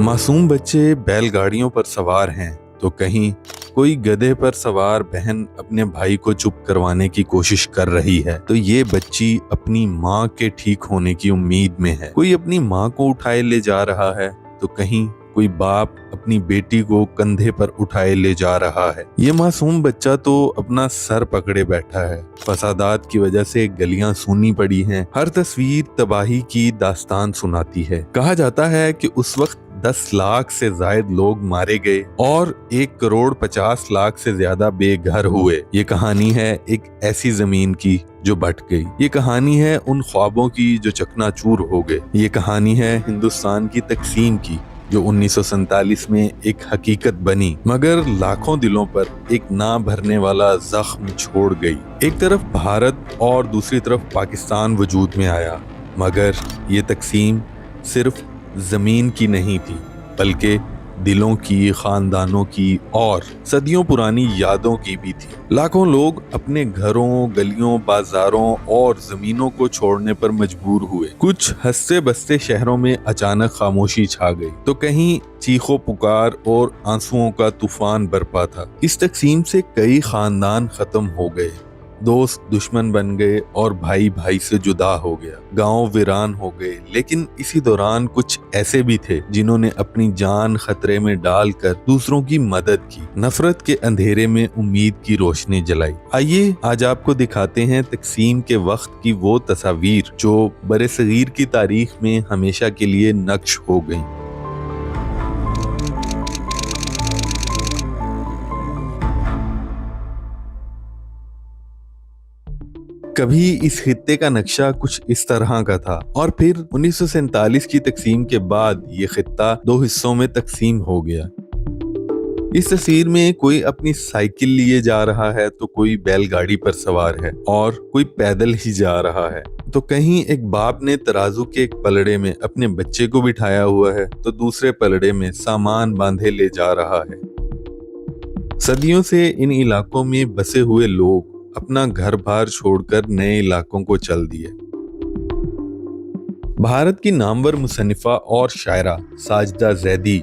मासूम बच्चे बैलगाड़ियों पर सवार हैं तो कहीं कोई गधे पर सवार बहन अपने भाई को चुप करवाने की कोशिश कर रही है तो ये बच्ची अपनी माँ के ठीक होने की उम्मीद में है। कोई अपनी माँ को उठाए ले जा रहा है तो कहीं कोई बाप अपनी बेटी को कंधे पर उठाए ले जा रहा है। ये मासूम बच्चा तो अपना सर पकड़े बैठा है। फसादात की वजह से गलियां सूनी पड़ी हैं। हर तस्वीर तबाही की दास्तान सुनाती है। कहा जाता है कि उस वक्त 10 लाख से ज्यादा लोग मारे गए और 1,50,00,000 से ज्यादा बेघर हुए। ये कहानी है एक ऐसी जमीन की जो बट गई। ये कहानी है उन ख्वाबों की जो चकनाचूर हो गए। ये कहानी है हिंदुस्तान की तकसीम की जो 1947 में एक हकीकत बनी मगर लाखों दिलों पर एक ना भरने वाला जख्म छोड़ गई। एक तरफ भारत और दूसरी तरफ पाकिस्तान वजूद में आया मगर ये तकसीम सिर्फ जमीन की नहीं थी बल्कि दिलों की, खानदानों की और सदियों पुरानी यादों की भी थी। लाखों लोग अपने घरों, गलियों, बाजारों और जमीनों को छोड़ने पर मजबूर हुए। कुछ हंसते बसते शहरों में अचानक खामोशी छा गई तो कहीं चीखों पुकार और आंसुओं का तूफान बरपा था। इस तकसीम से कई खानदान खत्म हो गए, दोस्त दुश्मन बन गए और भाई भाई से जुदा हो गया। गांव वीरान हो गए। लेकिन इसी दौरान कुछ ऐसे भी थे जिन्होंने अपनी जान खतरे में डालकर दूसरों की मदद की, नफरत के अंधेरे में उम्मीद की रोशनी जलाई। आइए आज आपको दिखाते हैं तकसीम के वक्त की वो तस्वीर जो बरे-सगीर की तारीख में हमेशा के लिए नक्श हो गई। कभी इस खित्ते का नक्शा कुछ इस तरह का था और फिर 1947 की तकसीम के बाद ये खित्ता 2 हिस्सों में तकसीम हो गया। इस तस्वीर में कोई अपनी साइकिल लिए जा रहा है तो कोई बैलगाड़ी पर सवार है और कोई पैदल ही जा रहा है। तो कहीं एक बाप ने तराजू के एक पलड़े में अपने बच्चे को बिठाया हुआ है तो दूसरे पलड़े में सामान बांधे ले जा रहा है। सदियों से इन इलाकों में बसे हुए लोग अपना घर बार छोड़कर नए इलाकों को चल दिए। भारत की नामवर मुसन्निफा और शायरा साजिदा जैदी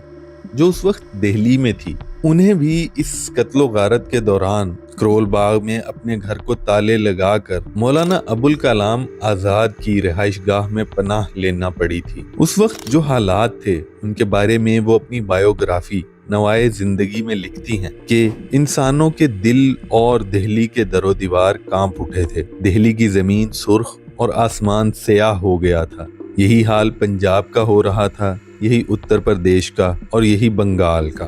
जो उस वक्त दिल्ली में थी, उन्हें भी इस कत्लो गारत के दौरान करोल बाग में अपने घर को ताले लगाकर मौलाना अबुल कलाम आजाद की रिहाइश गाह में पनाह लेना पड़ी थी। उस वक्त जो हालात थे उनके बारे में वो अपनी बायोग्राफी नवाए जिंदगी में लिखती हैं कि इंसानों के दिल और दिल्ली के दरो दीवार कांप उठे थे। दिल्ली की जमीन सुर्ख और आसमान स्याह हो गया था। यही हाल पंजाब का हो रहा था, यही उत्तर प्रदेश का और यही बंगाल का।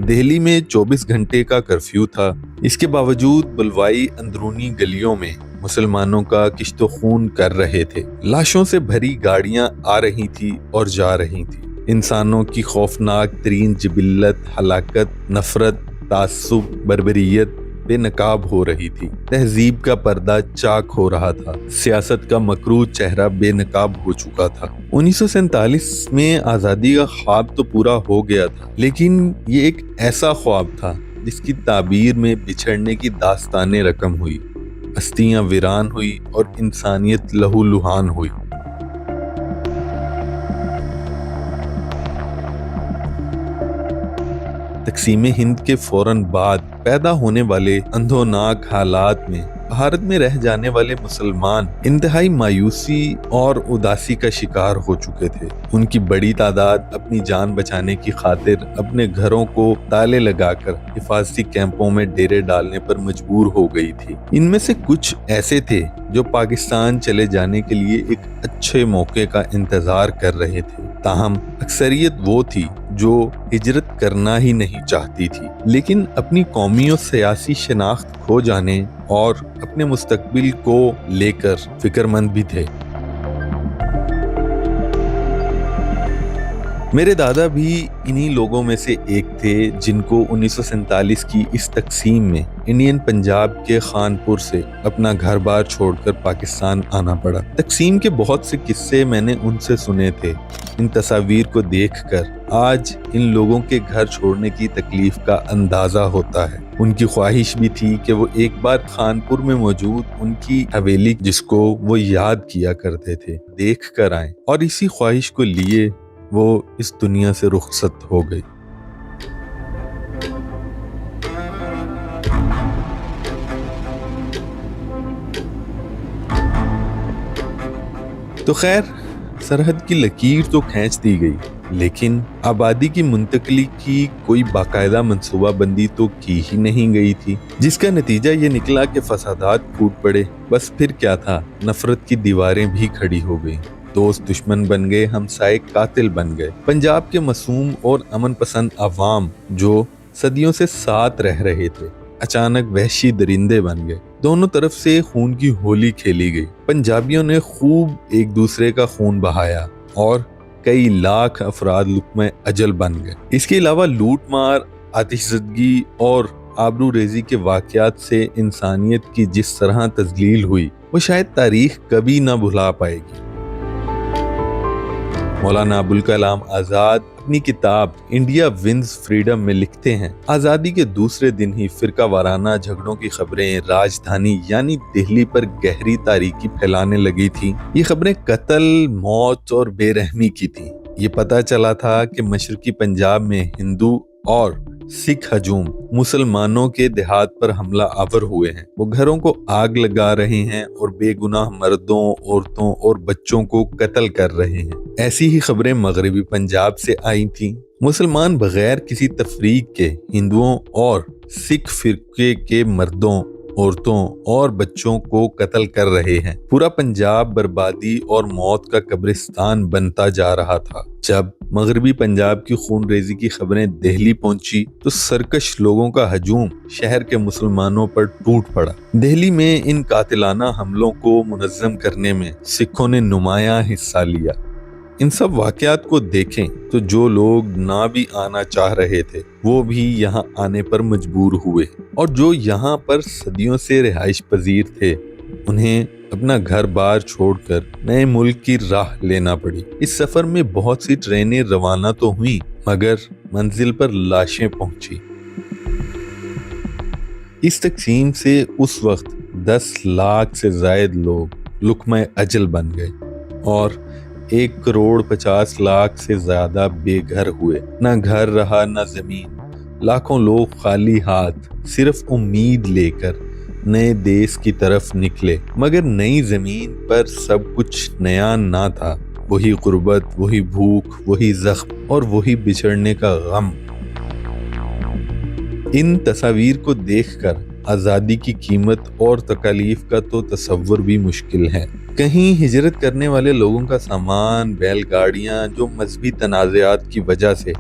दिल्ली में 24 घंटे का कर्फ्यू था। इसके बावजूद बुलवाई अंदरूनी गलियों में मुसलमानों का किश्तो खून कर रहे थे। लाशों से भरी गाड़ियां आ रही थी और जा रही थी। इंसानों की खौफनाक तरीन जिबिल्लत, हलाकत, नफरत, तासुब, बर्बरियत बेनकाब हो रही थी। तहजीब का पर्दा चाक हो रहा था। सियासत का मकरू चेहरा बेनकाब हो चुका था। 1947 में आज़ादी का ख्वाब तो पूरा हो गया था लेकिन ये एक ऐसा ख्वाब था जिसकी ताबीर में बिछड़ने की दास्तानें रकम हुई, बस्तियां वीरान हुई और इंसानियत लहूलुहान हुई। तकसीम हिंद के फौरन बाद पैदा होने वाले अंधोनाक हालात में भारत में रह जाने वाले मुसलमान इंतहाई मायूसी और उदासी का शिकार हो चुके थे। उनकी बड़ी तादाद अपनी जान बचाने की खातिर अपने घरों को ताले लगाकर हिफाजती कैंपों में डेरे डालने पर मजबूर हो गई थी। इनमें से कुछ ऐसे थे जो पाकिस्तान चले जाने के लिए एक अच्छे मौके का इंतजार कर रहे थे। ताहम अक्सरियत वो थी जो हिजरत करना ही नहीं चाहती थी लेकिन अपनी कौमी और सियासी शनाख्त खो जाने और अपने मुस्तकबिल को लेकर फिक्रमंद भी थे। मेरे दादा भी इन्हीं लोगों में से एक थे जिनको 1947 की इस तकसीम में इंडियन पंजाब के खानपुर से अपना घर बार छोड़कर पाकिस्तान आना पड़ा। तकसीम के बहुत से किस्से मैंने उनसे सुने थे। इन तस्वीर को देखकर आज इन लोगों के घर छोड़ने की तकलीफ का अंदाजा होता है। उनकी ख्वाहिश भी थी कि वो एक बार खानपुर में मौजूद उनकी हवेली जिसको वो याद किया करते थे देख कर आए और इसी ख्वाहिश को लिए وہ इस दुनिया से रुखसत हो गई। तो खैर, सरहद की लकीर तो खींच दी गई, लेकिन आबादी की मुंतकली की कोई बाकायदा मंसूबा बंदी तो की ही नहीं गई थी, जिसका नतीजा ये निकला कि फसादात फूट पड़े। बस फिर क्या था, नफरत की दीवारें भी खड़ी हो गई, दोस्त दुश्मन बन गए, हमसाए कातिल बन गए। पंजाब के मासूम और अमन पसंद अवाम जो सदियों से साथ रह रहे थे, अचानक वहशी दरिंदे बन गए। दोनों तरफ से खून की होली खेली गई। पंजाबियों ने खूब एक दूसरे का खून बहाया और कई लाख अफराद लुक़्मे अजल बन गए। इसके अलावा लूट मार, आतिशज़दगी और आबरू रेजी के वाक़यात से इंसानियत की जिस तरह तज़लील हुई, वो शायद तारीख कभी ना भुला पाएगी। मौलाना अबुल कलाम आज़ाद अपनी किताब इंडिया विंस फ्रीडम में लिखते हैं, आज़ादी के दूसरे दिन ही फिरका वाराना झगड़ों की खबरें राजधानी यानी दिल्ली पर गहरी तारीकी फैलाने लगी थी। ये खबरें कत्ल, मौत और बेरहमी की थी। ये पता चला था कि मशरकी पंजाब में हिंदू और सिख हजूम मुसलमानों के देहात पर हमला आवर हुए हैं। वो घरों को आग लगा रहे हैं और बेगुनाह मर्दों, औरतों और बच्चों को कत्ल कर रहे हैं। ऐसी ही खबरें मगरबी पंजाब से आई थीं। मुसलमान बगैर किसी तफरीक के हिंदुओं और सिख फिरके के मर्दों, औरतों और बच्चों को कत्ल कर रहे हैं। पूरा पंजाब बर्बादी और मौत का कब्रिस्तान बनता जा रहा था। जब मगरबी पंजाब की खून रेजी की खबरें दिल्ली पहुंची तो सरकश लोगों का हजूम शहर के मुसलमानों पर टूट पड़ा। दिल्ली में इन कातिलाना हमलों को मुनज़्ज़म करने में सिखों ने नुमायां हिस्सा लिया। इन सब वाक़यात को देखें तो जो लोग ना भी आना चाह रहे थे वो भी यहाँ आने पर मजबूर हुए, और जो यहाँ पर सदियों से रिहाइश पजीर थे उन्हें अपना घर बार छोड़कर नए मुल्क की राह लेना पड़ी। इस सफर में बहुत सी ट्रेनें रवाना तो हुई, मगर मंजिल पर लाशें पहुंची। इस तकसीम से उस वक्त 10 लाख से जायद लोग लुक़्मे अजल बन गए और 1,50,00,000 से ज्यादा बेघर हुए। न घर रहा न जमीन। लाखों लोग खाली हाथ सिर्फ उम्मीद लेकर नए देश की तरफ निकले, मगर नई जमीन पर सब कुछ नया ना था। वही गुर्बत, वही भूख, वही जख्म और वही बिछड़ने का गम। इन तस्वीर को देखकर आज़ादी की कीमत और तकालीफ का तो तसव्वुर भी मुश्किल है। कहीं हिजरत करने वाले लोगों का सामान, बैलगाड़ियां जो मजहबी तनाज़ात की वजह से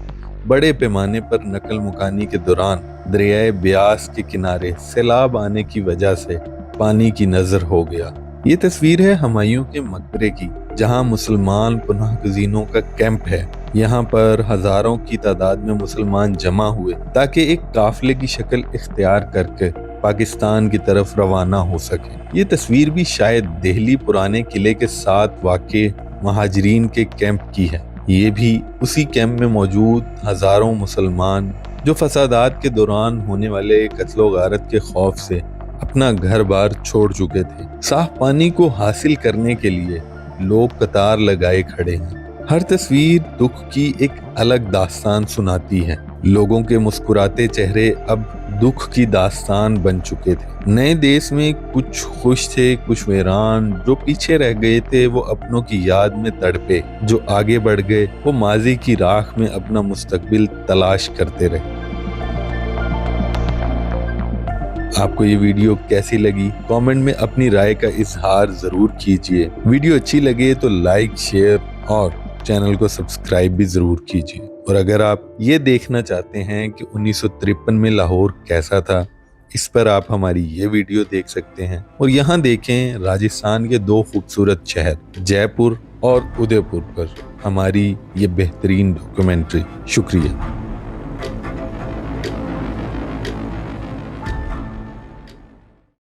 बड़े पैमाने पर नकल मुकानी के दौरान दरियाए ब्यास के किनारे सैलाब आने की वजह से पानी की नजर हो गया। ये तस्वीर है हुमायूं के मकबरे की, जहां मुसलमान पनाहगज़ीनों का कैंप है। यहाँ पर हजारों की तादाद में मुसलमान जमा हुए ताकि एक काफिले की शक्ल इख्तियार करके पाकिस्तान की तरफ रवाना हो सके। ये तस्वीर भी शायद दिल्ली पुराने किले के साथ वाक़े महाजरीन के कैंप की है। ये भी उसी कैंप में मौजूद हजारों मुसलमान जो फसादात के दौरान होने वाले कत्लो गारत के खौफ से अपना घर बार छोड़ चुके थे। साफ पानी को हासिल करने के लिए लोग कतार लगाए खड़े हैं। हर तस्वीर दुख की एक अलग दास्तान सुनाती है। लोगों के मुस्कुराते चेहरे अब दुख की दास्तान बन चुके थे। नए देश में कुछ खुश थे, कुछ वीरान। जो पीछे रह गए थे वो अपनों की याद में तड़पे, जो आगे बढ़ गए वो माजी की राख में अपना मुस्तकबिल तलाश करते रहे। आपको ये वीडियो कैसी लगी? कमेंट में अपनी राय का इजहार जरूर कीजिए। वीडियो अच्छी लगे तो लाइक, शेयर और चैनल को सब्सक्राइब भी जरूर कीजिए। और अगर आप ये देखना चाहते हैं कि 1953 में लाहौर कैसा था, इस पर आप हमारी ये वीडियो देख सकते हैं। और यहाँ देखें राजस्थान के 2 खूबसूरत शहर जयपुर और उदयपुर पर हमारी ये बेहतरीन डॉक्यूमेंट्री। शुक्रिया।